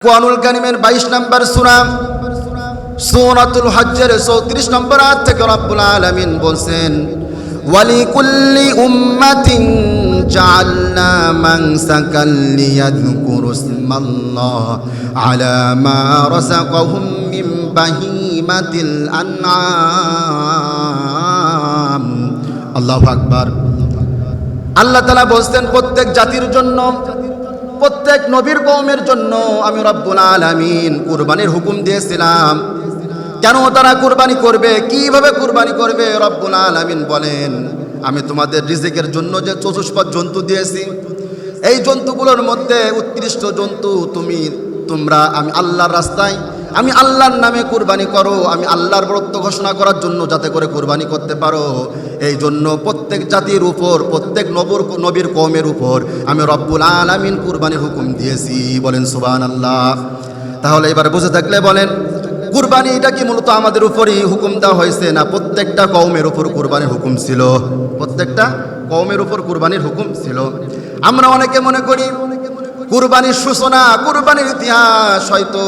কুরআনুল কারীমের 22 নম্বর সূরা সূরাতুল হজ্জের 34 নম্বর আয়াত থেকে রব্বুল আলামিন বলছেন ওয়ালিকুল্লি উম্মাতিন জাআলনা মানসাকাল লিয়াযকুরু ইসমাল্লাহ আলা মা রাযাকাহুম মিন বাহিমাতিল আনআম। আল্লাহু আকবার। আল্লাহ তাআলা বলছেন প্রত্যেক জাতির জন্য, প্রত্যেক নবীর কওমের জন্য আমি রব্বুল আলামিন কুরবানির হুকুম দিয়েছিলাম। কেন তারা কুরবানি করবে, কিভাবে কুরবানি করবে? রব্বুল আলামিন বলেন, আমি তোমাদের রিজিকের জন্য যে চতুষ্পদ জন্তু দিয়েছি, এই জন্তুগুলোর মধ্যে উৎকৃষ্ট জন্তু তোমরা আমি আল্লাহর রাস্তায়, আমি আল্লাহর নামে কুরবানি করো, আমি আল্লাহর বরত্ব ঘোষণা করার জন্য, যাতে করে কুরবানি করতে পারো। এই জন্য প্রত্যেক জাতির উপর, প্রত্যেক নবীর কওমের উপর আমি রব্বুল আলামিন কুরবানির হুকুম দিয়েছি। বলেন সুবহানাল্লাহ। তাহলে এবার বুঝে থাকলে বলেন, কুরবানি এটা কি মূলত আমাদের উপরই হুকুম দেওয়া হয়েছে, না প্রত্যেকটা কওমের উপর কুরবানির হুকুম ছিল? প্রত্যেকটা কওমের উপর কুরবানির হুকুম ছিল। আমরা অনেকে মনে করি কুরবানির সূচনা, কুরবানির ইতিহাস হয়তো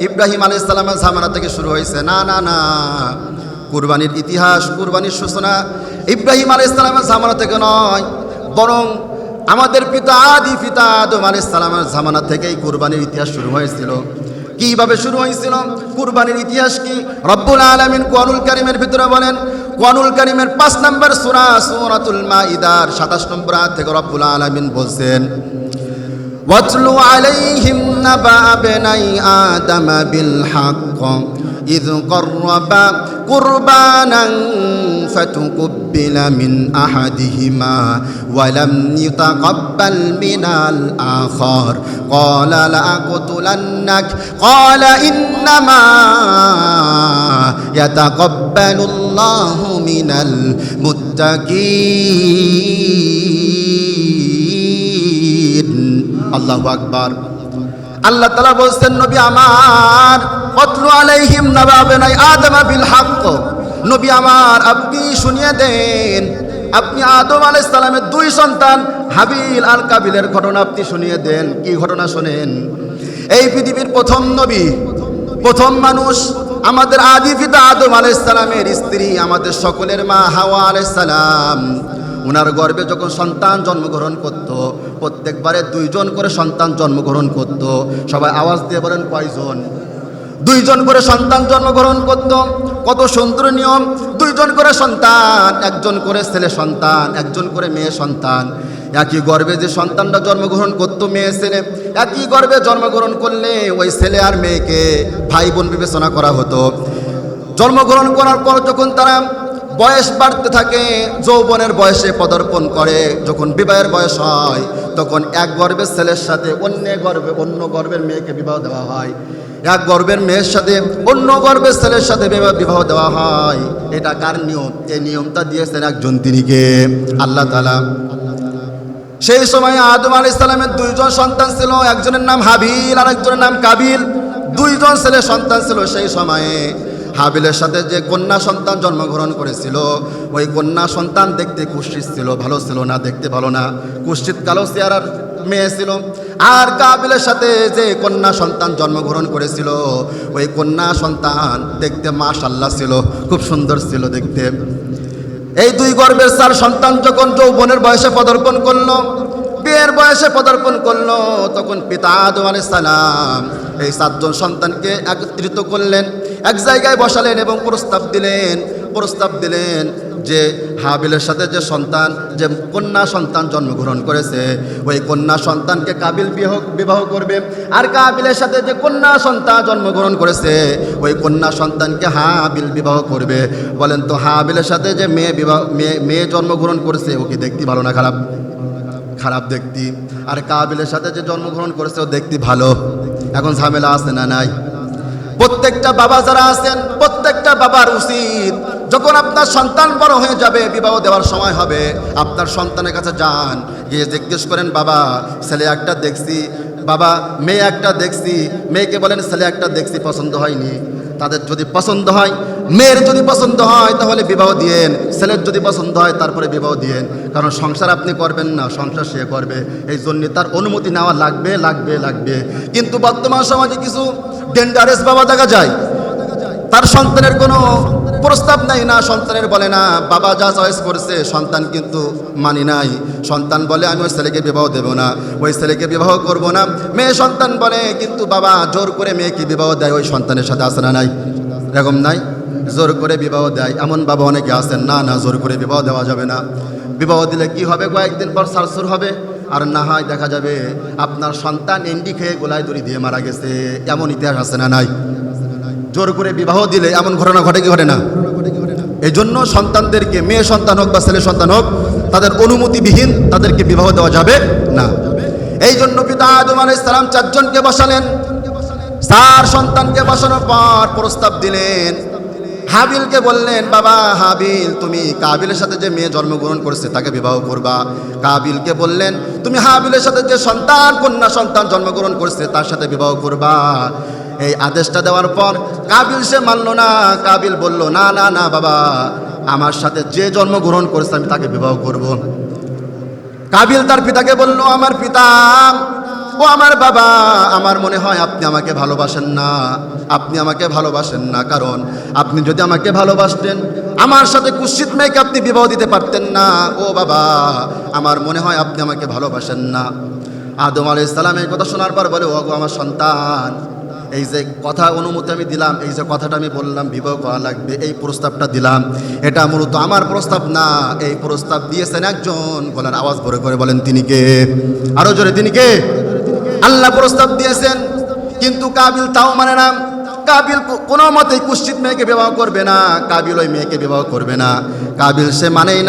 ইব্রাহিম আলাইহিস সালামের জামানা থেকে শুরু হয়েছে। না না না, কুরবানির ইতিহাস, কুরবানির সূচনা ইব্রাহিম আলাইহিস সালামের জামানা থেকে নয়, বরং আমাদের পিতা আদি পিতা আদম আলাইহিস সালামের জামানা থেকেই কুরবানির ইতিহাস শুরু হয়েছিল। কিভাবে শুরু হয়েছিল কুরবানির ইতিহাস কি? রব্বুল আলামিন কুরআনুল কারীমের ভিতরে বলেন, কুরআনুল কারীমের 5 নম্বর সূরা সূরাতুল মাইদার 27 নম্বর আয়াত থেকে রব্বুল আলামিন বলছেন, ওয়াতলু আলাইহিম নাবা বনাই আদম বিল হক ইয করবা কুরবানান ফাতুকুব্বিলা মিন আহাদিহিমা ওয়া লাম ইতাকাব্বাল মিনাল আখার ক্বালা লাআকতুলান্নাক ক্বালা ইন্নামা ইয়াতাকাব্বালুল্লাহু মিনাল মুত্তাকিন। আল্লাহু আকবার। আল্লাহ তাআলা বলছেন, নবী আমার, ওয়াতলু আলাইহিম নাবা বনাই আদম বিল হক, নবী আমার আপনি শুনিয়ে দেন, আপনি আদম আলাইহিস সালামের 2 সন্তান হাবিল আর কাবিলের ঘটনা আপনি শুনিয়ে দেন। কি ঘটনা শোনেন? এই পৃথিবীর প্রথম নবী, প্রথম মানুষ, আমাদের আদি পিতা আদম আলাইহিস সালামের স্ত্রী, আমাদের সকলের মা হাওয়া আলাইহিস সালাম, ওনার গর্ভে যখন সন্তান জন্মগ্রহণ করত, প্রত্যেকবারে 2 জন করে সন্তান জন্মগ্রহণ করত। সবাই আওয়াজ দিয়ে বলেন, কয়জন? 2 জন করে সন্তান জন্মগ্রহণ করত। কত সুন্দর নিয়ম! 2 জন করে সন্তান, 1 জন করে ছেলে সন্তান, 1 জন করে মেয়ে সন্তান। একই গর্ভে যে সন্তানটা জন্মগ্রহণ করত, মেয়ে ছেলে, একই গর্ভে জন্মগ্রহণ করলে ওই ছেলে আর মেয়েকে ভাই বোন বিবেচনা করা হতো। জন্মগ্রহণ করার পর যখন তারা বয়স বাড়তে থাকে, যৌবনের বয়সে পদার্পণ করে, যখন বিবাহের বয়স হয়, তখন এক গর্ভের ছেলের সাথে অন্য গর্ভের মেয়েকে বিবাহ দেওয়া হয়। এক গর্ভের মেয়ের সাথে অন্য গর্ভের ছেলের সাথে বিবাহ দেওয়া হয়। এটা কার নিয়ম? এই নিয়মটা দিয়েছেন একজন, তিনি কে? আল্লাহ তাআলা। সেই সময় আদম আলাইহিস সালামের 2 জন সন্তান ছিল, একজনের নাম হাবিল আর একজনের নাম কাবিল। 2 জন ছেলে সন্তান ছিল। সেই সময়ে হাবিলের সাথে যে কন্যা সন্তান জন্মগ্রহণ করেছিল, ওই কন্যা সন্তান দেখতে কুৎসিত ছিল, ভালো ছিল না, দেখতে ভালো না, কুৎসিত কালো চেহারার মেয়ে ছিল। আর কাবিলের সাথে যে কন্যা সন্তান জন্মগ্রহণ করেছিল, ওই কন্যা সন্তান দেখতে মাশাআল্লাহ ছিল, খুব সুন্দর ছিল দেখতে। এই 2 গর্ভের 4 সন্তান যখন যৌবনের বয়সে পদার্পণ করলো, বিয়ের বয়সে পদার্পণ করলো, তখন পিতা আদম আলাইহিস সালাম এই 4 জন সন্তানকে একত্রিত করলেন, এক জায়গায় বসালেন এবং প্রস্তাব দিলেন যে হাবিলের সাথে যে সন্তান, যে কন্যা সন্তান জন্মগ্রহণ করেছে, ওই কন্যা সন্তানকে কাবিল বিবাহ করবে, আর কাবিলের সাথে যে কন্যা সন্তান জন্মগ্রহণ করেছে, ওই কন্যা সন্তানকে হাবিল বিবাহ করবে। বলেন তো, হাবিলের সাথে যে মেয়ে জন্মগ্রহণ করেছে, ও কি দেখতে ভালো না খারাপ? খারাপ দেখতে। আর কাবিলের সাথে যে জন্মগ্রহণ করেছে, ও দেখতে ভালো। এখন ঝামেলা আছে না নাই? প্রত্যেকটা বাবা যারা আছেন, প্রত্যেকটা বাবার উচিত, যখন আপনার সন্তান বড় হয়ে যাবে, বিবাহ দেওয়ার সময় হবে, আপনার সন্তানের কাছে যান, গিয়ে জিজ্ঞেস করেন, বাবা ছেলে একটা দেখছি, বাবা মেয়ে একটা দেখছি, মেয়েকে বলেন ছেলে একটা দেখছি, পছন্দ হয়নি। তাদের যদি পছন্দ হয়, মেয়ের যদি পছন্দ হয় তাহলে বিবাহ দিয়েন, ছেলের যদি পছন্দ হয় তারপরে বিবাহ দিয়েন, কারণ সংসার আপনি করবেন না, সংসার সে করবে, এই জন্য তার অনুমতি নেওয়া লাগবে লাগবে লাগবে। কিন্তু বর্তমান সমাজে কিছু ডেঞ্জারাস বাবা দেখা যায়, তার সন্তানের কোনো প্রস্তাব নাই না, সন্তানের বলে না, বাবা যা চয়েস করছে সন্তান কিন্তু মানি নাই। সন্তান বলে আমি ওই ছেলেকে বিবাহ দেব না, ওই ছেলেকে বিবাহ করব না। মেয়ে সন্তান বলে কিন্তু বাবা জোর করে মেয়েকে বিবাহ দেয়, ওই সন্তানের সাথে আসে না নাই? এরকম নাই? জোর করে বিবাহ দেয় এমন বাবা অনেকে আছেন। না না, জোর করে বিবাহ দেওয়া যাবে না। বিবাহ দিলে কি হবে, কয়েকদিন পর সারসুর হবে, আর না হয় দেখা যাবে আপনার সন্তান এন্ডি খেয়ে গোলায় দড়ি দিয়ে মারা গেছে। এমন ইতিহাস আছে না নাই? জোর করে বিবাহ দিলে এমন ঘটনা ঘটে কি ঘটে না? এই জন্য সন্তানদেরকে, মেয়ে সন্তান হোক বা ছেলে সন্তান হোক, তাদের অনুমতিবিহীন তাদেরকে বিবাহ দেওয়া যাবে না। এই জন্য পিতা আদম আলাইহিস সালাম 4 জনকে বসালেন। 4 সন্তানকে বসানোর পর প্রস্তাব দিলেন। হাবিলকে বললেন, বাবা হাবিল, তুমি কাবিলের সাথে যে মেয়ে জন্মগ্রহণ করেছে তাকে বিবাহ করবা। কাবিলকে বললেন, তুমি হাবিলের সাথে যে কন্যা সন্তান জন্মগ্রহণ করেছে তার সাথে বিবাহ করবা। এই আদেশটা দেওয়ার পর কাবিল সে মানল না। কাবিল বলল, না না না বাবা, আমার সাথে যে জন্মগ্রহণ করেছে আমি তাকে বিবাহ করব। কাবিল তার পিতাকে বলল, আমার পিতা, ও আমার বাবা, আমার মনে হয় আপনি আমাকে ভালোবাসেন না, আপনি আমাকে ভালোবাসেন না। কারণ আপনি যদি আমাকে ভালোবাসতেন আমার সাথে কুৎসিত মেয়েকে আপনি বিবাহ দিতে পারতেন না। ও বাবা, আমার মনে হয় আপনি আমাকে ভালোবাসেন না। আদম আলাইহিস সালাম এই কথা শোনার পর বলে, ও গো আমার সন্তান, এই যে কথা অনুমতি আমি দিলাম, এই যে কথাটা আমি বললাম বিবাহ করা লাগবে, এই প্রস্তাবটা দিলাম, এটা মূলত আমার প্রস্তাব না। এই প্রস্তাব দিয়েছেন একজন, গলার আওয়াজ ভরে করে বলেন তিনি কে? আরো জোরে, তিনি কে? আল্লাহ প্রস্তাব দিয়েছেন। কিন্তু কাবিল তাও মানে না। কাবিল কোনো মতেই কুৎসিত মেয়েকে বিবাহ করবে না, কাবিল ওই মেয়েকে বিবাহ করবে না। কাবিল সে মানেই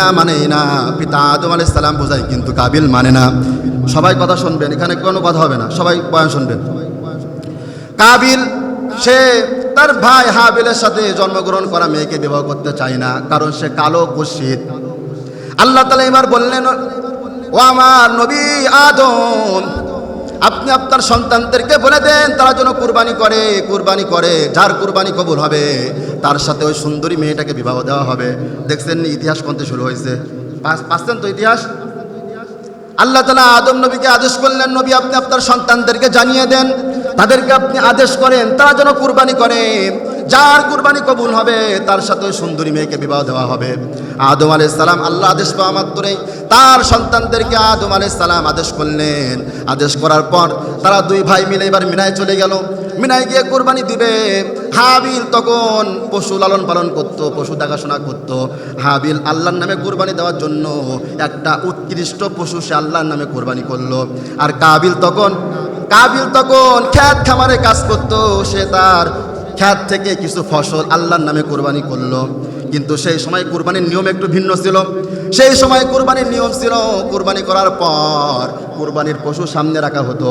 না। পিতা আদম আলাইহিস সালাম বোঝায় কিন্তু কাবিল মানে না। সবাই কথা শুনবেন, এখানে কোনো কথা হবে না, সবাই বয়ান শুনবেন। কাবিল সে তার ভাই হাবিলের সাথে জন্মগ্রহণ করা মেয়েকে বিবাহ করতে চায় না, কারণ সে কালো কুৎসিত। আল্লাহ তাআলা এবার বললেন, ও আমার নবী আদম, আপনি আপনার সন্তানদেরকে বলে দেন তারা যেন কুরবানি করে, যার কুরবানি কবুল হবে তার সাথে ওই সুন্দরী মেয়েটাকে বিবাহ দেওয়া হবে। দেখছেন ইতিহাস কোনতে শুরু হয়েছে? পাচ্ছেন তো ইতিহাস? আল্লাহ তাআলা আদম নবীকে আদেশ করলেন, নবী আপনি আপনার সন্তানদেরকে জানিয়ে দেন, তাদেরকে আপনি আদেশ করেন তারা যেন কুরবানি করে, যার কুরবানি কবুল হবে তার সাথে ওই সুন্দরী মেয়েকে বিবাহ দেওয়া হবে। আদম আলাইহিস সালাম আল্লাহ আদেশ পাওয়া মাত্রই তার সন্তানদেরকে আদম আলাইহিস সালাম আদেশ করলেন। আদেশ করার পর তারা 2 ভাই মিলে এবার মিনায় চলে গেল। মিনায় গিয়ে কুরবানি দিবে। হাবিল তখন পশু লালন পালন করত, পশু দেখাশোনা করত। হাবিল আল্লাহর নামে কুরবানি দেওয়ার জন্য একটা উৎকৃষ্ট পশু সে আল্লাহর নামে কুরবানি করলো। আর কাবিল তখন খ্যাত খামারে কাজ করত, সে তার খ্যাত থেকে কিছু ফসল আল্লাহর নামে কুরবানি করলো। কিন্তু সেই সময় কুরবানির নিয়ম একটু ভিন্ন ছিল। সেই সময় কুরবানির নিয়ম ছিল, কুরবানি করার পর কুরবানির পশু সামনে রাখা হতো।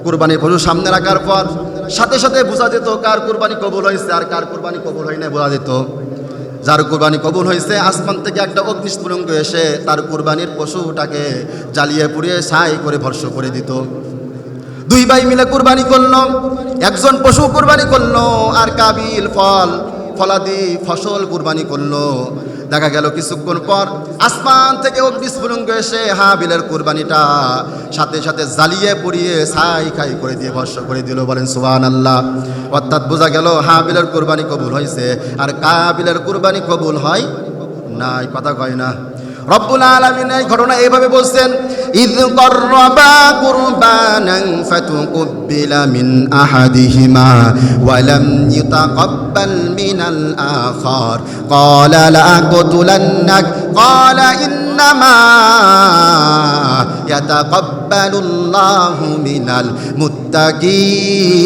কুরবানির পশু সামনে রাখার পর সাথে সাথে বোঝা যেত কার কুরবানি কবুল হয়েছে আর কার কুরবানি কবুল হয় না, বোঝা যেত। যার কুরবানি কবুল হয়েছে আসমান থেকে একটা অগ্নিস্ফুলিঙ্গ এসে তার কুরবানির পশুটাকে জ্বালিয়ে পুড়িয়ে ছাই করে ভস্ম করে দিত। 2 ভাই মিলে কুরবানি করলো, একজন পশু কুরবানি করলো আর কাবিল ফলাদি ফসল কুরবানি করলো। দেখা গেল কিছুক্ষণ পর আসমান থেকে অগ্নিস্ফুলিঙ্গ এসে হাবিলের কুরবানিটা সাথে সাথে জ্বালিয়ে পুড়িয়ে ছাই খাই করে দিয়ে ভস্ম করে দিল। বলেন সুবহানাল্লাহ। অর্থাৎ বোঝা গেল হাবিলের কুরবানি কবুল হয়েছে আর কাবিলের কুরবানি কবুল হয় নাই। কথা কয় না। রব্বুল আলামিন এই ঘটনা এইভাবে বলছেন, ইয কররাবা কুরবানান ফাতুকুব্বিলা মিন আহাদিহিমা ওয়া লাম ইউতাকাব্বাল মিনাল আখার ক্বালা লাআকতুলান্নাক ক্বালা ইন্নামা ইয়াতাকাব্বালুল্লাহু মিনাল মুত্তাকিন।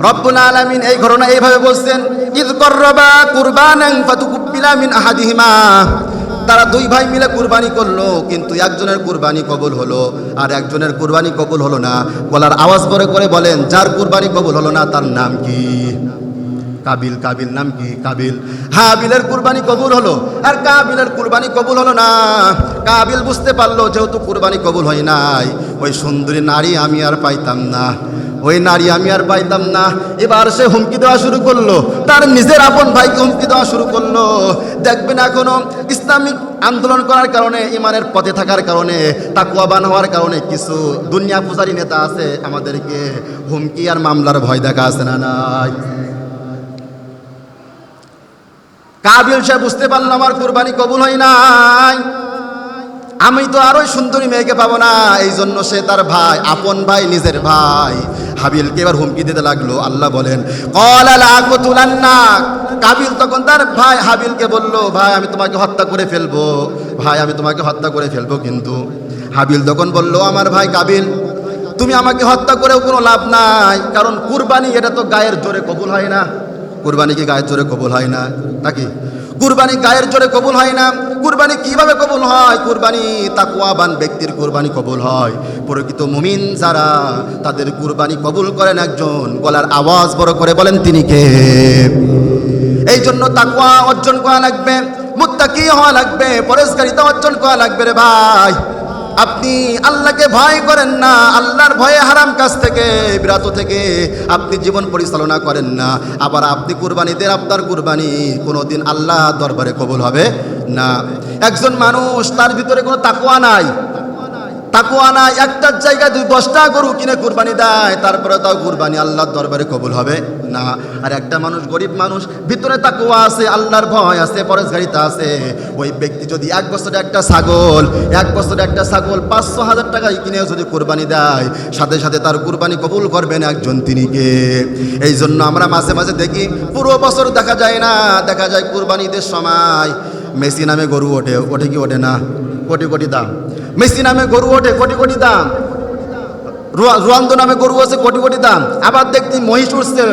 রব্বুল আলামিন এই ঘটনা এইভাবে বলছেন, ইয কররাবা কুরবানান ফাতুকুব্বিলা মিন আহাদিহিমা। তারা 2 ভাই মিলে কুরবানি করলো, কিন্তু একজনের কুরবানি কবুল হলো আর একজনের কুরবানি কবুল হলো না। গলার আওয়াজ করে বলেন, যার কুরবানি কবুল হলো না তার নাম কি? কাবিল। কাবিল নাম কি? কাবিল। হাবিলের কুরবানি কবুল হলো আর কাবিলের কুরবানি কবুল হলো না। কাবিল বুঝতে পারলো যেহেতু কুরবানি কবুল হয় নাই, ওই সুন্দরী নারী আমি আর পাইতাম না, ওই নারী আমি আর পাইতাম না। এবার সে হুমকি দেওয়া শুরু করলো, তার নিজের আপন ভাইকে হুমকি দেওয়া শুরু করলো। দেখবেন এখনো ইসলামিক আন্দোলন করার কারণে, ইমানের পথে থাকার কারণে, তাকওয়াবান হওয়ার কারণে কিছু দুনিয়া পূজারী নেতা আছে, আমাদেরকে হুমকি আর মামলার ভয় দেখা আছে না নাই? কাবিল সে বুঝতে পারলো আমার কুরবানি কবুল হয় নাই, আমি তো আরো সুন্দরী মেয়েকে পাবো না, এই জন্য সে তার ভাই, আপন ভাই, নিজের ভাই হাবিলকে এবার হুমকি দিতে লাগলো। আল্লাহ বলেন ক্বালা লা আকতুলান্নাক, কাবিল তখন তার ভাই হাবিলকে বলল, ভাই আমি তোমাকে হত্যা করে ফেলবো, ভাই আমি তোমাকে হত্যা করে ফেলবো। কিন্তু হাবিল তখন বলল, আমার ভাই কাবিল, তুমি আমাকে হত্যা করেও কোনো লাভ নাই, কারণ কুরবানি এটা তো গায়ের জোরে কবুল হয় না। কুরবানি কি গায়ের জোরে কবুল হয় না নাকি? কুরবানি গায়ের জোরে কবুল হয় না। কুরবানি কিভাবে কবুল হয়? কুরবানি তাকওয়াবান ব্যক্তির কুরবানি কবুল হয়। প্রকৃত মুমিন যারা, তাদের কুরবানি কবুল করেন একজন, গলার আওয়াজ বড় করে বলেন তিনি কে? এই জন্য তাকওয়া অর্জন করা লাগবে, মুত্তাকি হওয়া লাগবে, পরেজগারিতা অর্জন করা লাগবে রে ভাই। আপনি আল্লাহকে ভয় করেন না, আল্লাহর ভয়ে হারাম কাজ থেকে, বিরত থেকে আপনি জীবন পরিচালনা করেন না, আবার আপনি কুরবানি দেন, আপনার কুরবানি কোনোদিন আল্লাহ দরবারে কবুল হবে না। একজন মানুষ তার ভিতরে কোনো তাকওয়া নাই, তাকওয়া নাই, একটার জায়গায় 10টা গরু কিনে কুরবানি দেয়, তারপরে তাও কুরবানি আল্লাহর দরবারে কবুল হবে না। আর একটা মানুষ, গরিব মানুষ, ভিতরে তাকওয়া আছে, আল্লাহর ভয় আছে, পরেজগারিতা আছে, ওই ব্যক্তি যদি 1 বছরে একটা ছাগল, 500,000 টাকায় কিনে যদি কুরবানি দেয়, সাথে সাথে তার কুরবানি কবুল করবেন একজন, তিনি কে? এই জন্য আমরা মাঝে মাঝে দেখি, পুরো বছর দেখা যায় না, দেখা যায় কুরবানি ঈদের সময় মেসি নামে গরু ওঠে, ওঠে কি ওঠে না? কোটি কোটি দাম। মেসি নামে গরু ওঠে, কোটি কোটি দাম। রোনালদো নামে গরু আছে, কোটি কোটি দাম। আবার দেখতি মহিষ উঠছে,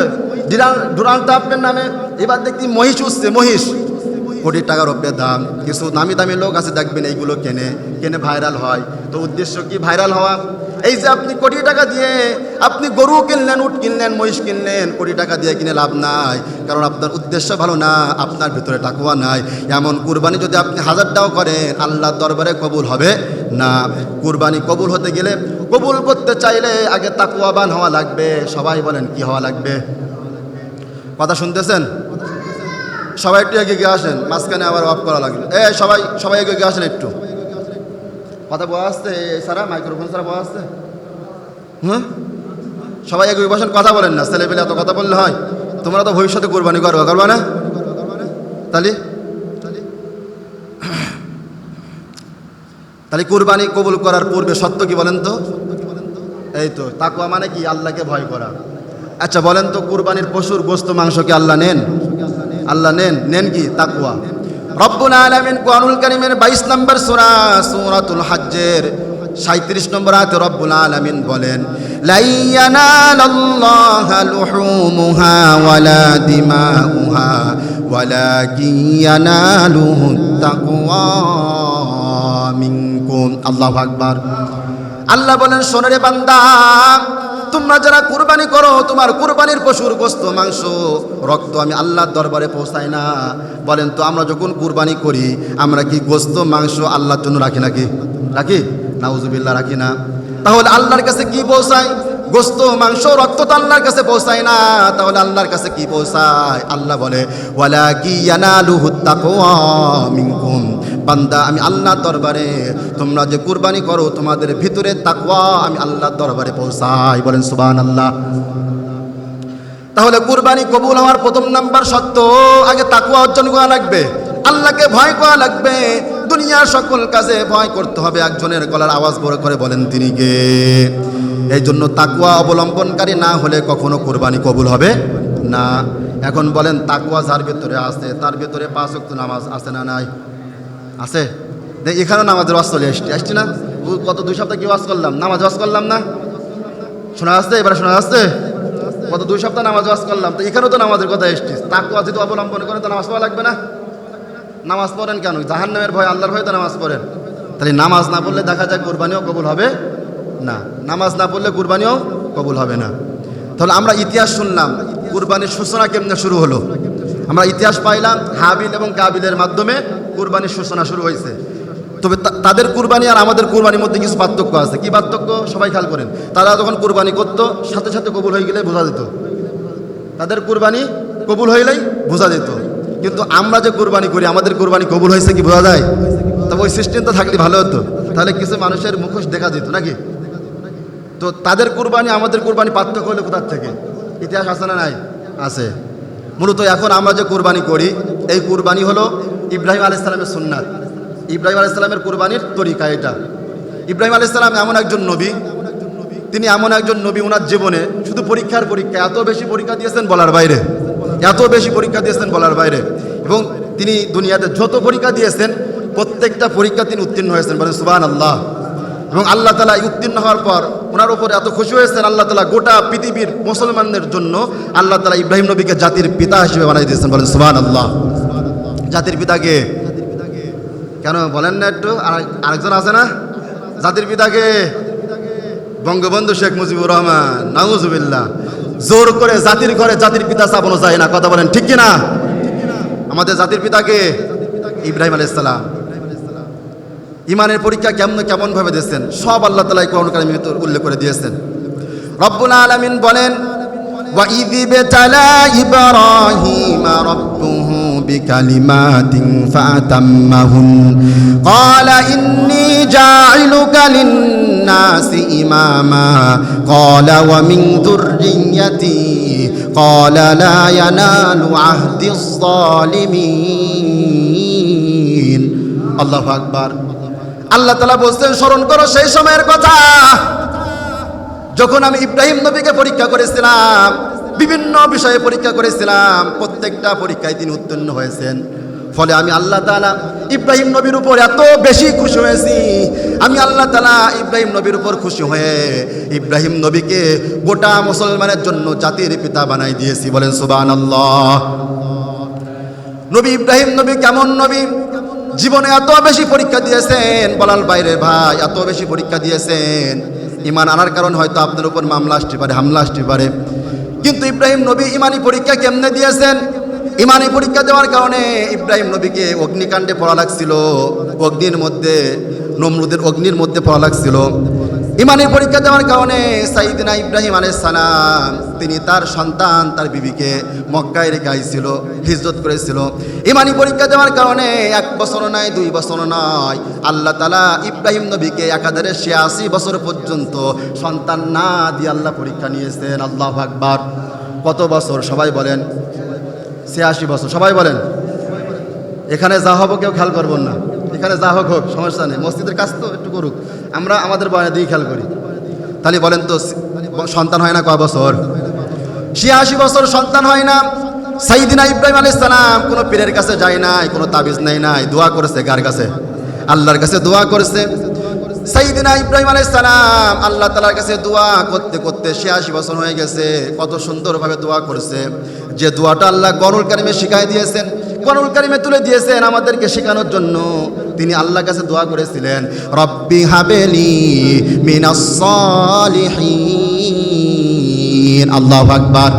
ডোনাল্ড ট্রাম্পের নামে এবার দেখতি মহিষ উঠছে, মহিষ, কোটি টাকার উপরে দাম। কিছু নামি দামি লোক আছে দেখবেন এইগুলো কেনে ভাইরাল হয়। তো উদ্দেশ্য কি ভাইরাল হওয়া? এই যে আপনি কোটি টাকা দিয়ে আপনি গরু কিনলেন, উট কিনলেন, মহিষ কিনলেন, কোটি টাকা দিয়ে কিনে লাভ নাই, কারণ আপনার উদ্দেশ্য ভালো না, আপনার ভিতরে তাকওয়া নাই। এমন কুরবানি যদি আপনি 1000 টাকাও করেন, আল্লাহর দরবারে কবুল হবে না। কুরবানি কবুল হতে গেলে, কবুল করতে চাইলে আগে তাকওয়াবান হওয়া লাগবে। সবাই বলেন কি হওয়া লাগবে? কথা শুনতেছেন? সবাই একটু এগিয়ে আসেন, মাঝখানে আবার অফ করা লাগলো। সবাই এগিয়ে আসেন একটু। কথা বলা আসছে সারা, মাইক্রোফোন সারা বলা আসছে। সবাই এগিয়ে বসেন, কথা বলেন না, ছেলেপেলে এত কথা বললে হয়? তোমরা তো ভবিষ্যতে কুরবানি করবা না? তাহলে কুরবানি কবুল করার পূর্বে সত্য কি বলেন তো? এই তো তাকওয়া মানে কি? আল্লাহকে ভয় করা। আচ্ছা বলেন তো, কুরবানির পশুর গোশত মাংস কি আল্লাহ নেন? আল্লাহ নেন কি? তাকওয়া। রব্বুল আলামিন কোরআনুল কারীমের 22 নম্বর সূরা, সূরাতুল হজ্জের 37 নম্বর আয়াতে রব্বুল আলামিন বলেন, লা ইয়ানালাল্লাহা লুহুমুহা ওয়ালা দিমাউহা ওয়ালাকিন ইয়ানালুহুত তাকওয়া মিনকুম। আল্লাহু আকবার। আল্লাহ বলেন, শোনো রে বান্দা, তোমরা যারা কুরবানি করো, তোমার কুরবানির পশুর গোশত, মাংস, রক্ত আমি আল্লাহর দরবারে পৌঁছাই না। বলেন তো, আমরা যখন কুরবানি করি, আমরা কি গোশত মাংস আল্লাহর জন্য রাখি নাকি? রাখি? নাউজুবিল্লাহ, রাখি না। তাহলে আল্লাহর কাছে কি পৌঁছায়? গোশত, মাংস, রক্ত তো আল্লাহর কাছে পৌঁছায় না। তাহলে আল্লাহর কাছে কি পৌঁছায়? আল্লাহ বলে, ওয়ালাকিন ইয়ানালুহুত তাকওয়া মিনকুম। বান্দা, আমি আল্লাহর দরবারে তোমরা যে কুরবানি করো, তোমাদের ভিতরে তাকওয়া আমি আল্লাহর দরবারে পৌঁছাই। বলেন সুবহানাল্লাহ। তাহলে কুরবানি কবুল হওয়ার প্রথম নাম্বার শর্ত, আগে তাকওয়া অর্জন করা লাগবে, আল্লাহকে ভয় করা লাগবে। দুনিয়ার সকল কাজে ভয় করতে হবে। একজনের গলার আওয়াজ বড় করে বলেন তিনি কে? এই জন্য তাকওয়া অবলম্বনকারী না হলে কখনো কুরবানি কবুল হবে না। এখন বলেন, তাকওয়া যার ভিতরে আছে, তার ভিতরে 5 ওয়াক্ত নামাজ আছে না নাই? আছে? এখানেও নামাজের ওয়াজ চলে আসছি না? গত 2 সপ্তাহ কি ওয়াজ করলাম? নামাজ ওয়াজ করলাম না? শোনা আসছে? এবারে শোনা আসছে? গত 2 সপ্তাহ নামাজ ওয়াজ করলাম, তো এখানেও তো নামাজের কথা এসছিস। তাকওয়া যদি অবলম্বন করেন তো নামাজ পড়া লাগবে না? নামাজ পড়েন কেন? জাহান্নামের ভয়, আল্লাহর ভয় তো নামাজ পড়েন। তাহলে নামাজ না পড়লে দেখা যায় কুরবানিও কবুল হবে না। নামাজ না পড়লে কুরবানিও কবুল হবে না। তাহলে আমরা ইতিহাস শুনলাম, কুরবানির সূচনা কেমনে শুরু হলো? আমরা ইতিহাস পাইলাম, হাবিল এবং কাবিলের মাধ্যমে কুরবানির সূচনা শুরু হয়েছে। তবে তাদের কুরবানি আর আমাদের কুরবানির মধ্যে কিছু পার্থক্য আছে। কি পার্থক্য সবাই খেয়াল করেন। তারা যখন কুরবানি করতো সাথে সাথে কবুল হয়ে গেলে বোঝা যেত, তাদের কুরবানি কবুল হইলেই বোঝা যেত। কিন্তু আমরা যে কুরবানি করি আমাদের কুরবানি কবুল হয়েছে কি বোঝা যায়? তবে ওই সিস্টেমটা থাকলে ভালো হতো, তাহলে কিছু মানুষের মুখোশ দেখা যেত নাকি। তো তাদের কুরবানি আমাদের কুরবানি পার্থক্য হলো কোথার থেকে? ইতিহাস আছে না নাই? আছে। মূলত এখন আমরা যে কুরবানি করি এই কুরবানি হলো ইব্রাহিম আলাইহিস সালামের সুন্নাত, ইব্রাহিম আলাইহিস সালামের কুরবানির তরিকা এটা। ইব্রাহিম আলাইহিস সালাম এমন একজন নবী, তিনি এমন একজন নবী, ওনার জীবনে শুধু পরীক্ষার পরীক্ষা, এত বেশি পরীক্ষা দিয়েছেন বলার বাইরে, এত বেশি পরীক্ষা দিয়েছেন বলার বাইরে। এবং তিনি দুনিয়াতে যত পরীক্ষা দিয়েছেন প্রত্যেকটা পরীক্ষা তিনি উত্তীর্ণ হয়েছেন, বলেন সুবহানাল্লাহ। এবং আল্লাহ তাআলা উত্তীর্ণ হওয়ার পর ওনার উপর এত খুশি হয়েছেন, আল্লাহ তাআলা গোটা পৃথিবীর মুসলমানদের জন্য আল্লাহ তাআলা ইব্রাহিম নবীকে জাতির পিতা হিসেবে বানিয়ে দিয়েছেন, বলেন সুবহানাল্লাহ। জাতির পিতাকে কেন বলেন না একটু? আরেকজন আছে না জাতির পিতাকে? বঙ্গবন্ধু শেখ মুজিবুর রহমান, নাউজুবিল্লাহ। জোর করে জাতির ঘরে জাতির পিতা চাপানো যায় না, কথা বলেন ঠিক কিনা? আমাদের জাতির পিতাকে ইব্রাহিম আলাইহিস সালাম। ইমানের পরীক্ষা কেমন ভাবে দিয়েছেন সব আল্লাহ তাআলা কোরআন কারিমে উল্লেখ করে দিয়েছেন। রব্বুল আলামিন বলেন, ওয়া ইযিবতালা ইব্রাহিমা রাব্বুহু বিকালিমাতিন ফাতাম্মাহুন ক্বালা ইন্নী জা'iলুকা লিন-নাসি ইমামা ক্বালা ওয়া মিন যুররিয়্যাতি ক্বালা লা ইয়ানালু আহদিস যালিমিন। আল্লাহু আকবার। আল্লাহ তাআলা বলছেন, স্মরণ করো সেই সময়ের কথা যখন আমি ইব্রাহিম নবীকে পরীক্ষা করেছিলাম, বিভিন্ন বিষয়ে পরীক্ষা করেছিলাম, প্রত্যেকটা পরীক্ষায় তিনি উত্তীর্ণ হয়েছেন। ফলে আমি আল্লাহ তাআলা ইব্রাহিম নবীর উপর এত বেশি খুশি হয়েছি, আমি আল্লাহ তাআলা ইব্রাহিম নবীর উপর খুশি হয়ে ইব্রাহিম নবীকে গোটা মুসলমানের জন্য জাতির পিতা বানাই দিয়েছি, বলেন সুবহানাল্লাহ। নবী ইব্রাহিম নবী কেমন নবী, জীবনে এত বেশি পরীক্ষা দিয়েছেন বলার বাইরে ভাই, এত বেশি পরীক্ষা দিয়েছেন। ইমান আনার কারণ হয়তো আপনার উপর মামলা আসতে পারে, হামলা আসতে পারে, কিন্তু ইব্রাহিম নবী ইমানি পরীক্ষা কেমনে দিয়েছেন? ইমানি পরীক্ষা দেওয়ার কারণে ইব্রাহিম নবীকে অগ্নিকাণ্ডে পড়া লাগছিল, অগ্নির মধ্যে, নমরুদের অগ্নির মধ্যে পড়া লাগছিল। ইমানি পরীক্ষা দেওয়ার কারণে সাইয়েদনা ইব্রাহিম আলাইহিস সালাম তিনি তার সন্তান তার বিবিকে মক্কায় রেখে আইছিল, হিজরত করেছিল। ইমানি পরীক্ষা দেওয়ার কারণে 1 বছর নয় 2 বছর নয়, আল্লাহ তাআলা ইব্রাহিম নবীকে একাধারে 86 বছর পর্যন্ত সন্তান না দিয়ে আল্লাহ পরীক্ষা নিয়েছেন। আল্লাহু আকবার। কত বছর সবাই বলেন? 86 বছর। সবাই বলেন। এখানে যা হবো কেউ খেয়াল করবেন না, এখানে যা হোক হোক সমস্যা নেই, মসজিদের কাজ তো একটু করুক, আমরা আমাদের বয়নে দিয়ে খেয়াল করি। তাহলে বলেন তো সন্তান হয় না কয় বছর? 86 বছর সন্তান হয় না। সাইয়েদনা ইব্রাহিম আলাইহিস সালাম কোনো পীরের কাছে যায় নাই, কোনো তাবিজ নেয় নাই, দোয়া করেছে কার কাছে? আল্লাহর কাছে দোয়া করেছে। সাইয়েদনা ইব্রাহিম আলাইহিস সালাম আল্লাহ তাআলার কাছে দোয়া করতে করতে 86 বছর হয়ে গেছে। কত সুন্দরভাবে দোয়া করেছে, যে দোয়াটা আল্লাহ কোরআনুল কারিমে শিখাই দিয়েছেন, কোরআনুল কারিমে তুলে দিয়েছেন আমাদেরকে শেখানোর জন্য। তিনি আল্লাহর কাছে দোয়া করেছিলেন, রব্বি হাবেলি মিনাস সালিহিন। আল্লাহু আকবার।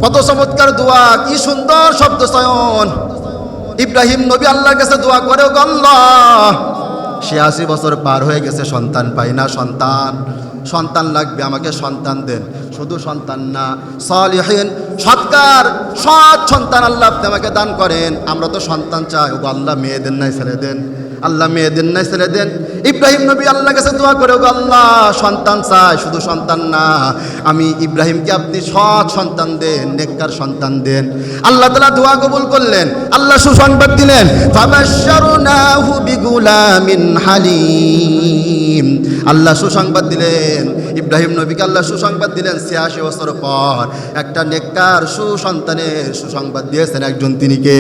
কত চমৎকার দোয়া, কি সুন্দর শব্দ চয়ন। ইব্রাহিম নবী আল্লাহর কাছে দোয়া করে, ও আল্লাহ 86 বছর পার হয়ে গেছে, সন্তান পাই না, সন্তান লাগবে, আমাকে সন্তান দেন। শুধু সন্তান না, সালিহিন সৎকার সৎ সন্তান আল্লাহ আপনি আমাকে দান করেন। আমরা তো সন্তান চাই, ও আল্লাহ মেয়ে দেন নাই ছেলে দেন, আল্লাহ মেয়ে দেন নাই ছেলে দেন। ইব্রাহিম নবী আল্লাহর কাছে দোয়া করে, ও আল্লাহ সন্তান চাই, শুধু সন্তান না, আমি ইব্রাহিমকে আপনি সৎ সন্তান দেন, নেককার সন্তান দেন। আল্লাহ তাআলা দোয়া কবুল করলেন। আল্লাহ সুসংবাদ দিলেন, ফাবাশশারনাহু বিগুলামিন হালিম। আল্লাহ সুসংবাদ দিলেন ইব্রাহিম নবীকে, আল্লাহ সুসংবাদ দিলেন 86 বছর পর একটা নেককার সুসন্তানের সুসংবাদ দিয়েছেন একজন, তিনি কে?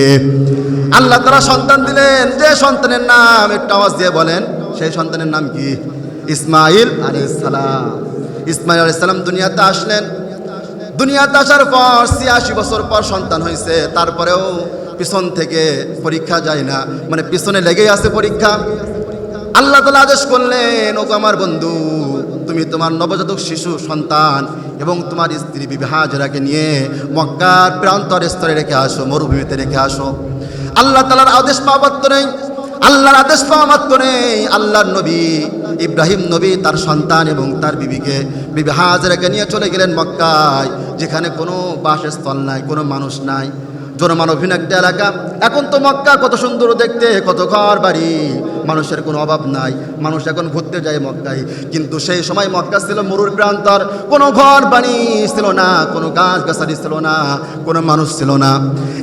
আল্লাহ তাআলা সন্তান দিলেন, যে সন্তানের নাম একটু আওয়াজ দিয়ে বলেন, সেই সন্তানের নাম কি? ইসমাইল আলাইহিস সালাম। ইসমাইল আলাইহিস সালাম দুনিয়াতে আসলেন। দুনিয়াতে আসার পর 86 বছর পর সন্তান হয়েছে, তারপরেও পিছন থেকে পরীক্ষা যায় না, মানে পিছনে লেগেই আছে পরীক্ষা। আল্লাহ তাআলা আদেশ করলেন, ও আমার বন্ধু, তুমি তোমার নবজাতক শিশু সন্তান এবং তোমার স্ত্রী বিবি হাজেরাকে নিয়ে মক্কার প্রান্তর স্তরে রেখে আসো, মরুভূমিতে রেখে আসো। আল্লাহ তাআলার আদেশ পাওয়া মাত্রই আল্লাহর আদেশ পাওয়া মাত্রই আল্লাহর নবী ইব্রাহিম নবী তার সন্তান এবং তার বিবিকে, বিবি হাজেরাকে নিয়ে চলে গেলেন মক্কায়, যেখানে কোনো বাসস্থল নাই, কোনো মানুষ নাই, জনমানবহীন একটা এলাকা। এখন তো মক্কা কত সুন্দর দেখতে, কত ঘর বাড়ি, মানুষের কোনো অভাব নাই, মানুষ এখন ঘুরতে যায় মক্কায়। কিন্তু সেই সময় মক্কা ছিল মরুর প্রান্তর, কোনো ঘর বাড়ি ছিল না, কোনো গাছ গাছালি ছিল না, কোনো মানুষ ছিল না।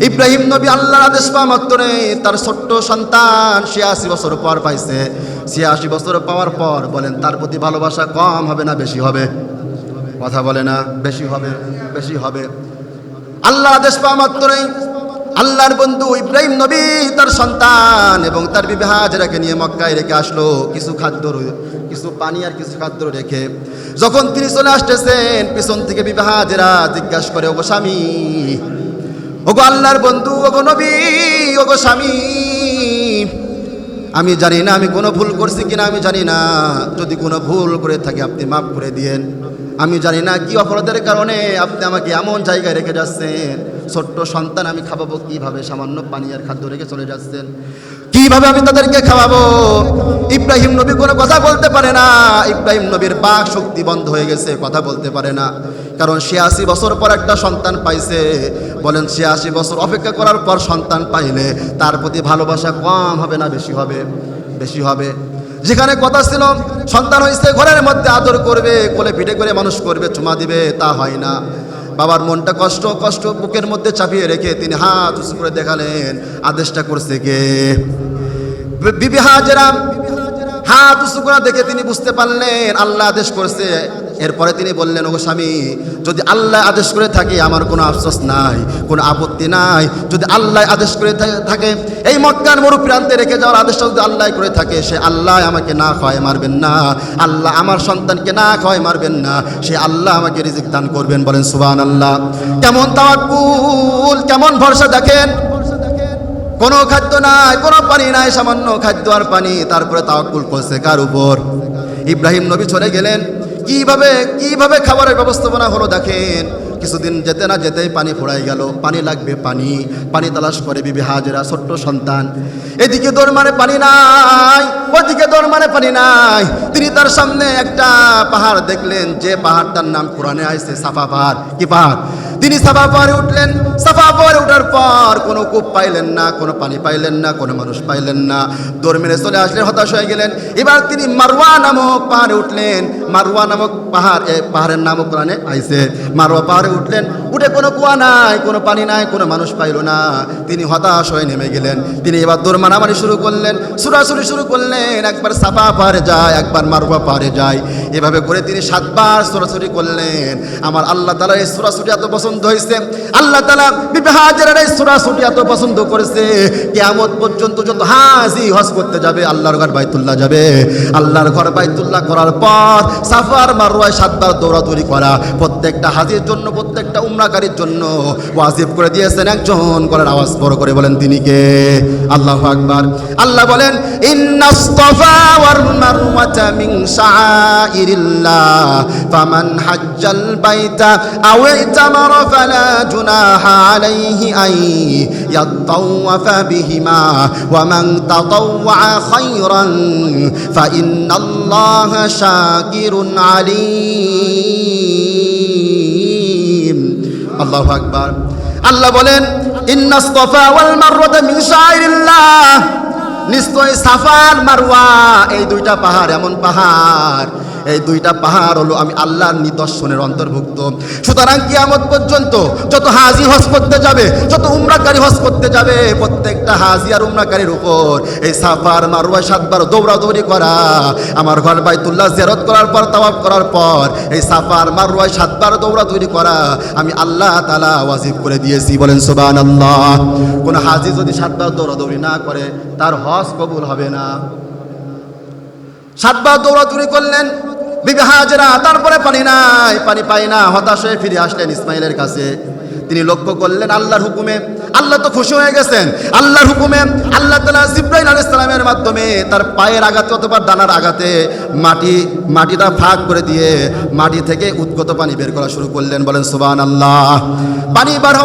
ইব্রাহিম নবী আল্লাহর আদেশ পাওয়া মাত্রই তার ছোট্ট সন্তান 86 বছর পর পাইছে। 86 বছর পাওয়ার পর বলেন তার প্রতি ভালোবাসা কম হবে না বেশি হবে? কথা বলে না, বেশি হবে, বেশি হবে। আল্লাহর আদেশ পাওয়া মাত্রই আল্লাহর বন্ধু ইব্রাহিম নবী তার সন্তান এবং তার বিবি হাজেরাকে নিয়ে মক্কায় রেখে আসলো, কিছু খাদ্য, কিছু পানি আর কিছু খাদ্য রেখে। যখন তিনি চলে আসতেছেন, পিছন থেকে বিবি হাজেরা জিজ্ঞাসা করে, ওগো স্বামী, ওগো আল্লাহর বন্ধু, ওগো নবী, ওগো স্বামী, আমি জানি না আমি কোনো ভুল করছি কিনা, আমি জানি না, যদি কোনো ভুল করে থাকি আপনি মাফ করে দিয়েন। আমি জানি না কি অপরাধের কারণে আপনি আমাকে এমন জায়গায় রেখে যাচ্ছেন, ছোট্ট সন্তান আমি খাওয়াবো কিভাবে? সামান্য পানি আর খাদ্য রেখে চলে যাচ্ছেন, কিভাবে আমি তাদেরকে খাওয়াবো? ইব্রাহিম নবী কোনো কথা বলতে পারে না। ইব্রাহিম নবীর বাক শক্তি বন্ধ হয়ে গেছে, কথা বলতে পারে না। কারণ 86 বছর পর একটা সন্তান পাইছে। বলেন 86 বছর অপেক্ষা করার পর সন্তান পাইলে তার প্রতি ভালোবাসা কম হবে না বেশি হবে? বেশি হবে। যেখানে কথা ছিল সন্তান হয়েছে ঘরের মধ্যে আদর করবে, কোলে পিঠে করে মানুষ করবে, চুমা দিবে, তা হয় না। বাবার মনটা কষ্ট কষ্ট বুকের মধ্যে চাপিয়ে রেখে তিনি হাত উঁচু করে দেখালেন, আদেশটা করছে কে? বিবি হাজেরা হাত উঁচু করে দেখে তিনি বুঝতে পারলেন আল্লাহ আদেশ করছে। এরপরে তিনি বললেন, ওগো স্বামী, যদি আল্লাহ আদেশ করে থাকে আমার কোনো আফসোস নাই, কোনো আপত্তি নাই। যদি আল্লাহ আদেশ করে থাকে, এই মক্কার মরু প্রান্তে রেখে যাওয়ার আদেশটা যদি আল্লাহ করে থাকে, সে আল্লাহ আমাকে না খাওয়ায় মারবেন না, আল্লাহ আমার সন্তানকে না খাওয়ায় মারবেন না, সে আল্লাহ আমাকে রিজিক দান করবেন। বলেন সুবহানাল্লাহ। কেমন তাওয়াক্কুল, কেমন ভরসা দেখেন। কোনো খাদ্য নাই, কোনো পানি নাই, সামান্য খাদ্য আর পানি, তারপরে তাওয়াক্কুল করছে কার উপর? ইব্রাহিম নবী চলে গেলেন। কিভাবে খাবারের ব্যবস্থাপনা হলো দেখেন। কিছুদিন যেতে না যেতেই পানি ফুরাই গেল, পানি লাগবে, পানি তালাশ করে বিবি হাজেরা, ছোট্ট সন্তান। এদিকে দৌড় মানে পানি নাই, ওদিকে দৌড় মানে পানি নাই। তিনি তার সামনে একটা পাহাড় দেখলেন, যে পাহাড়টার নাম কোরআনে আছে সাফা পাহাড়। কি পাহাড়? তিনি সাফা পাহাড়ে উঠলেন। সাফা পাহাড়ে ওঠার পর কোনো কূপ পাইলেন না, কোনো পানি পাইলেন না, কোনো মানুষ পাইলেন না। দৌড় মেরে চলে আসলেন, হতাশ হয়ে গেলেন। এবার তিনি মারওয়া নামক পাহাড়ে উঠলেন। মারওয়া নামক পাহাড়, এই পাহাড়ের নামও কোরআনে আইছে। মারওয়া পাহাড়ে উঠলেন, উঠে কোনো কুয়া নাই, কোনো পানি নাই, কোনো মানুষ পাইল না। তিনি হতাশ হয়ে নেমে গেলেন। তিনি এবার দৌড় মারামারি শুরু করলেন, ছুটাছুটি শুরু করলেন। একবার সাফা পাহাড়ে যায়, একবার মারওয়া পাহাড়ে যায়। এভাবে করে তিনি 7 বার ছোটাছুটি করলেন। আমার আল্লাহ তাআলা এই ছোটাছুটি এত পছন্দ হয়েছে, আল্লাহ তাআলা বিবি হাজেরার এই ছোটাছুটি এত পছন্দ করেছে, কিয়ামত পর্যন্ত যত হাজি হজ করতে যাবে, আল্লাহর ঘর বাইতুল্লাহ যাবে, আল্লাহর ঘর বাইতুল্লাহ করার পর সাফার মারওয়ায় 7 বার দৌড়াদৌড়ি করা প্রত্যেকটা হাজির জন্য, প্রত্যেকটা উমরাকারীর জন্য ওয়াজিব করে দিয়েছেন। একজন করার আওয়াজ বড় করে বলেন তিনি কে? আল্লাহু আকবার। আল্লাহ বলেন, ইন্নাস সাফা ওয়াল মারওয়াতা মিন শাআইরিল্লাহ ফামান হাজ্জাল বাইতা আও ইতামারা ফালা জুনাহা আলাইহি আন ইয়াতাওয়াফা বিহিমা ওয়া মান তাতাওয়া খায়রান ফাইন্নাল্লাহা শাকিরুন আলিম। আল্লাহু আকবার। আল্লাহ বলেন, ইন্নাস সাফা ওয়াল মারওয়াতা মিন শাআইরিল্লাহ, নিশ্চয় সাফা আর মারওয়া এই দুইটা পাহাড় এমন পাহাড়, এই দুইটা পাহাড় হলো আমি আল্লাহর নিদর্শনের অন্তর্ভুক্ত। সুতরাং কিয়ামত পর্যন্ত যত হাজি হজ করতে যাবে, যত উমরাকারী হজ করতে যাবে, প্রত্যেকটা হাজি আর উমরাকারীর উপর এই সাফা আর মারওয়া 7 বার দৌড়াদৌড়ি করা, আমার ঘর বাইতুল্লাহ জিয়ারত করার পর, তাওয়াফ করার পর এই সাফা আর মারওয়া 7 বার দৌড়াদৌড়ি করা আমি আল্লাহ তাআলা ওয়াজিব করে দিয়েছি। বলেন সুবহানাল্লাহ। কোন হাজি যদি 7 বার দৌড়াদৌড়ি না করে তার হজ কবুল হবে না। 7 বার দৌড়াদৌড়ি করলেন বিবি হাজেরা, তারপরে পানি নাই, পানি পাই না, হতাশ হয়ে ফিরে আসলেন ইসমাইলের কাছে। তিনি লক্ষ্য করলেন আল্লাহর হুকুমে, আল্লাহ তো খুশি হয়ে গেছেন, আল্লাহর হুকুমে আল্লাহ তাআলা জিবরাইল আলাইহিস সালামের মাধ্যমে তার পায়ের আঘাতে অথবা ডানার আঘাতে মাটিটা ফাঁক করে দিয়ে মাটি থেকে উদ্গত পানি বের করা শুরু করলেন। বলেন সুবহানাল্লাহ। পানি বার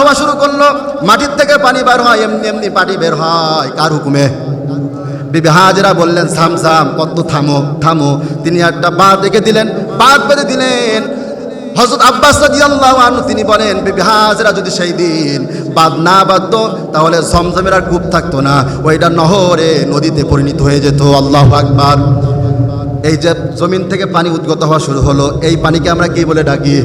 হওয়া শুরু করলো, মাটির থেকে পানি বার হয়, এমনি এমনি পানি বের হয়। কার হুকুমে? বিবি হাজেরা বললেন জামজাম, কত থামো থামো। তিনি একটা বাঁধ রেখে দিলেন, বাঁধ বেঁধে দিলেন। হযরত আব্বাস রাদিয়াল্লাহু আনহু তিনি বলেন, বিবি হাজেরা যদি সেই দিন বাঁধ না বাঁধতো তাহলে জমজমের আর কূপ থাকতো না, ওইটা নহরে নদীতে পরিণত হয়ে যেত। আল্লাহু আকবার। এই যে জমিন থেকে পানি উদ্গত হওয়া শুরু হলো, এই পানিকে আমরা কি বলে ডাকি?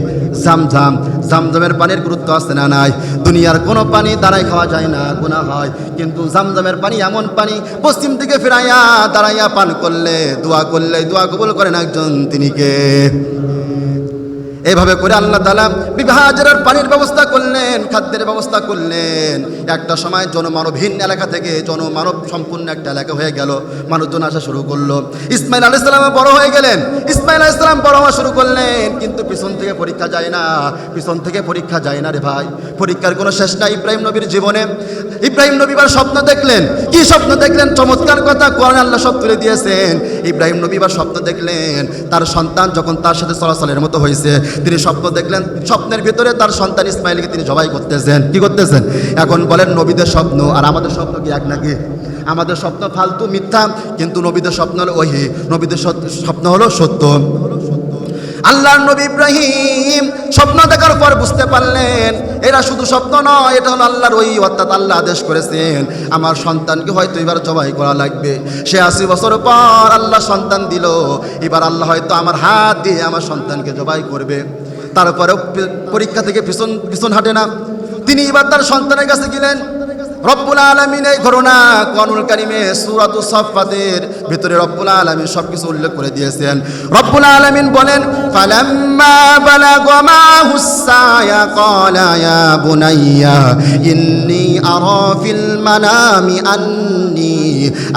জামজাম। জামজামের পানির গুরুত্ব আছে না নাই? দুনিয়ার কোনো পানি দাঁড়াই খাওয়া যায় না, গুনাহ হয়, কিন্তু জামজামের পানি এমন পানি, পশ্চিম থেকে ফিরাইয়া দাঁড়াইয়া পান করলে, দোয়া করলে দোয়া কবুল করেন একজন, তিনি কে? এইভাবে করে আল্লাহ তাআলা বিবি হাজেরার পানির ব্যবস্থা করলেন, খাদ্যের ব্যবস্থা করলেন। একটা সময় জনমানবহীন এলাকা থেকে জনমানব সম্পূর্ণ একটা এলাকা হয়ে গেল, মানুষজন আসা শুরু করলো। ইসমাইল আলাইহিস সালাম বড় হয়ে গেলেন, ইসমাইল আলাইহিস সালাম বড় হওয়া শুরু করলেন, কিন্তু পিছন থেকে পরীক্ষা যায় না, পিছন থেকে পরীক্ষা যায় না রে ভাই। পরীক্ষার কোনো শেষ নাই ইব্রাহিম নবীর জীবনে। ইব্রাহিম নবী এবার স্বপ্ন দেখলেন। কি স্বপ্ন দেখলেন? চমৎকার কথা কোরআনে আল্লাহ সব তুলে দিয়েছেন। ইব্রাহিম নবী এবার স্বপ্ন দেখলেন, তার সন্তান যখন তার সাথে চলাচলের মতো হয়েছে, তিনি স্বপ্ন দেখলেন স্বপ্নের ভিতরে তার সন্তান ইসমাইলকে তিনি জবাই করতেছেন। কি করতেছেন? এখন বলেন নবীদের স্বপ্ন আর আমাদের স্বপ্ন কি এক নাকি? আমাদের স্বপ্ন ফালতু মিথ্যা, কিন্তু নবীদের স্বপ্ন হলো ওহী, নবীদের স্বপ্ন হলো সত্য। আল্লাহর নবী ইব্রাহিম স্বপ্ন দেখার পর বুঝতে পারলেন এরা শুধু স্বপ্ন নয়, এটা হলো আল্লাহর ওহী, অর্থাৎ আল্লাহ আদেশ করেছেন আমার সন্তানকে হয়তো এবার জবাই করা লাগবে। সে 80 বছর পর আল্লাহ সন্তান দিল, এবার আল্লাহ হয়তো আমার হাত দিয়ে আমার সন্তানকে জবাই করবে। তারপরেও পরীক্ষা থেকে পিছন হাঁটে না, তিনি এবার তার সন্তানের কাছে গেলেন। রব্বুল আলামিন এই ঘটনা কোরআনুল কারীমে সূরাতুস সাফফাতের ভিতরে রব্বুল আলামিন সবকিছু উল্লেখ করে দিয়েছেন। রব্বুল আলামিন বলেন, ফালাম্মা বালাগা মাহুস সায়া ক্বালা ইয়া বুনাইয়া ইন্নী আরা ফিল মানামি আন্নী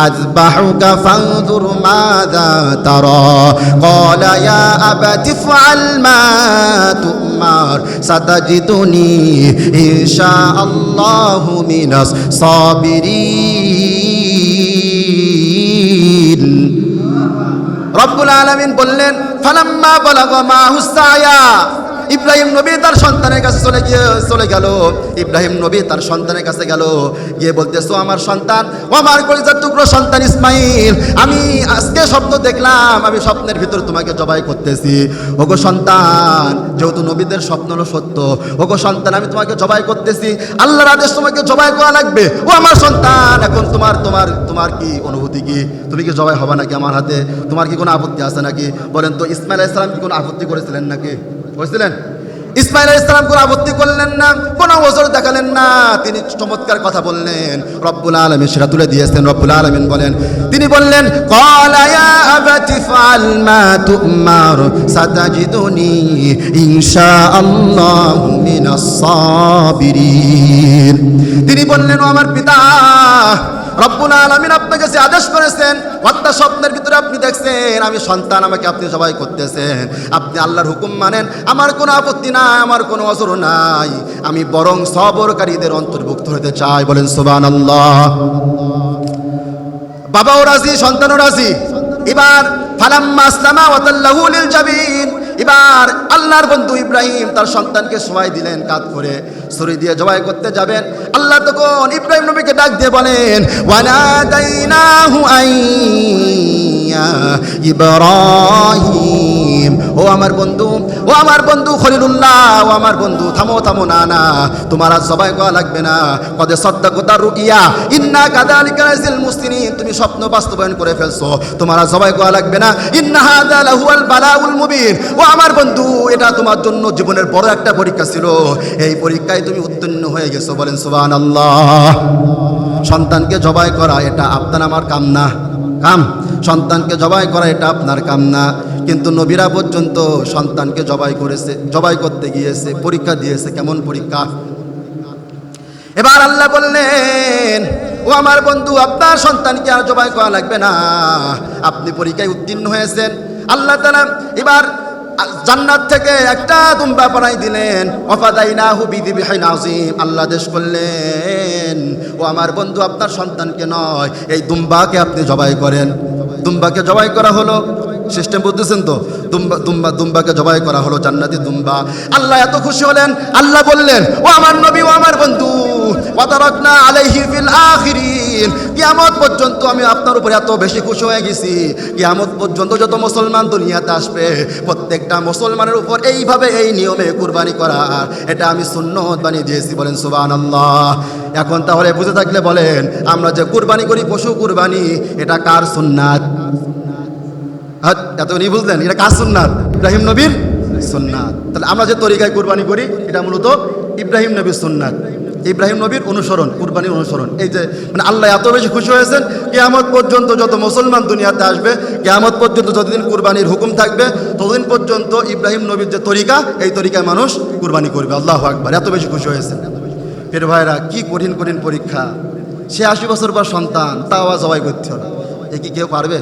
আযবাহুকা ফানজুর মাযা তারা ক্বালা ইয়া আবাতি ইফআল মা তু'মার সাতাজিদুনি ইনশাআল্লাহু মিনাস সাবিরিন। রব্বুল আলামিন বললেন, ফালাম্মা বালাগা মাহুস সায়া, ইব্রাহিম নবী তার সন্তানের কাছে চলে গেল। ইব্রাহিম নবী তার সন্তানের কাছে গেল, গিয়ে বলতেছো, আমার সন্তান, ও আমার কলিজার টুকরো সন্তান ইসমাইল, আমি আজকে স্বপ্ন দেখলাম, আমি স্বপ্নের ভিতর তোমাকে জবাই করতেছি। ওগো সন্তান, যেহেতু নবীদের স্বপ্ন হলো সত্য, ওগো সন্তান, আমি তোমাকে জবাই করতেছি, আল্লাহর আদেশ তোমাকে জবাই করা লাগবে। ও আমার সন্তান, এখন তোমার কি অনুভূতি, কি তুমি কি জবাই হবে নাকি আমার হাতে? তোমার কি কোনো আপত্তি আছে নাকি? বলেন তো, ইসমাইল আলাইহিস সালাম কি কোনো আপত্তি করেছিলেন নাকি? বুঝছিলেন? ইসমাইল আলাইহিস সালাম কোনো আপত্তি করলেন না, কোনো ওজর দেখালেন না, তিনি চমৎকার কথা বললেন। রব্বুল আলামিন সেটা তুলে দিয়েছেন। রব্বুল আলামিন বলেন, তিনি বললেন, ক্বালা ইয়া আবাতি ফাআল মা তু'মার সাতাজিদুনি ইনশাআল্লাহু মিনাস সাবিরিন। তিনি বললেন, ও আমার পিতা, রব্বুল আলামিন আপনার কাছে আদেশ করেছেন, অর্থাৎ স্বপ্নের ভিতরে আপনি দেখছেন আমি সন্তান, আমাকে আপনি জবাই করতেছেন, আপনি আল্লাহর হুকুম মানেন, আমার কোনো আপত্তি নাই, আমার কোনো অজর নাই, আমি বরং সবরকারীদের অন্তর্ভুক্ত হতে চাই। বলেন সুবহানাল্লাহ। বাবাও রাজি, সন্তানও রাজি। এবার ফালাম্মা আসলামা ওয়া তাল্লাহু লিল জাবিন, এবার আল্লাহর বন্ধু ইব্রাহিম তার সন্তানকে শোয়াই দিলেন, কাঁধ করে ছুরি দিয়ে জবাই করতে যাবেন। আল্লাহ তখন ইব্রাহিম নবীকে ডাক দিয়ে বলেন, ওয়ানাদাইনাহু আইয়া ইব্রাহিম, ও আমার বন্ধু খলিলুল্লাহ, ও আমার বন্ধু, থামো না, তোমার আজ জবাই করা লাগবে না। কদ সাদ্দাকাতা রুইয়া ইন্না কাযালিকা নাজিল মুহসিনিন, তুমি স্বপ্ন বাস্তবায়ন করে ফেলছো, তোমার আজ জবাই করা লাগবে না। ইন্না হাযা লাহুয়াল বালাউল মুবিন, ও আমার বন্ধু, এটা তোমার জন্য জীবনের বড় একটা পরীক্ষা ছিল, এই পরীক্ষায় তুমি উত্তীর্ণ হয়ে গেছো। বলেন সুবহানাল্লাহ। সন্তানকে জবাই করা এটা আপনার আমার কাম না, সন্তানকে জবাই করা এটা আপনার কাম না, কিন্তু নবীরা পর্যন্ত সন্তানকে জবাই করতে গিয়েছে, পরীক্ষা দিয়েছে। কেমন পরীক্ষা? এবার আল্লাহ বললেন, ও আমার বন্ধু, আপনার সন্তানকে আর জবাই করা লাগবে না, আপনি পরীক্ষায় উত্তীর্ণ হয়েছেন। আল্লাহ তাআলা এবার জান্নাত থেকে একটা দুম্বা বানাই দিলেন, ওয়াফাদাইনাহু বিযিবহিন আযীম, আল্লাহ আদেশ করলেন, ও আমার বন্ধু, আপনার সন্তানকে নয়, এই দুম্বাকে আপনি জবাই করেন। দুম্বাকে জবাই করা হলো। সিস্টেম বুঝতেছেন তো? দুম্বাকে জবাই করা হলো, জান্নাতি দুম্বা। আল্লাহ এত খুশি হলেন, আল্লাহ বললেন, ও আমার নবী, ও আমার বন্ধু, ওয়া তারাকনা আলাইহি ফিল আখিরিন, কিয়ামত পর্যন্ত আমি আপনার উপরে এত বেশি খুশি হয়ে গেছি, কিয়ামত পর্যন্ত যত মুসলমান দুনিয়াতে আসবে প্রত্যেকটা মুসলমানের উপর এইভাবে এই নিয়মে কুরবানি করা, এটা আমি সুন্নত বানিয়ে দিয়েছি। বলেন সুবহানাল্লাহ। এখন তাহলে বুঝে থাকলে বলেন, আমরা যে কুরবানি করি পশু কুরবানি, এটা কার সুন্নাত? এতক্ষণ বুঝলেন এটা কার সুন্নাত? ইব্রাহিম নবীর সুন্নাত। তাহলে আমরা যে তরিকায় কুরবানি করি এটা মূলত ইব্রাহিম নবীর সুন্নাত, ইব্রাহিম নবীর অনুসরণ, কুরবানির অনুসরণ। এই যে মানে আল্লাহ এত বেশি খুশি হয়েছেন, কিয়ামত পর্যন্ত যত মুসলমান দুনিয়াতে আসবে, কিয়ামত পর্যন্ত যতদিন কুরবানির হুকুম থাকবে ততদিন পর্যন্ত ইব্রাহিম নবীর যে তরিকা, এই তরিকায় মানুষ কুরবানি করবে। আল্লাহু আকবার, এত বেশি খুশি হয়েছেন। ফের ভাইরা, কি কঠিন পরীক্ষা। ৮৬ বছর পর সন্তান, তাও জবাই করতে হবে, এ কি কেউ পারবে?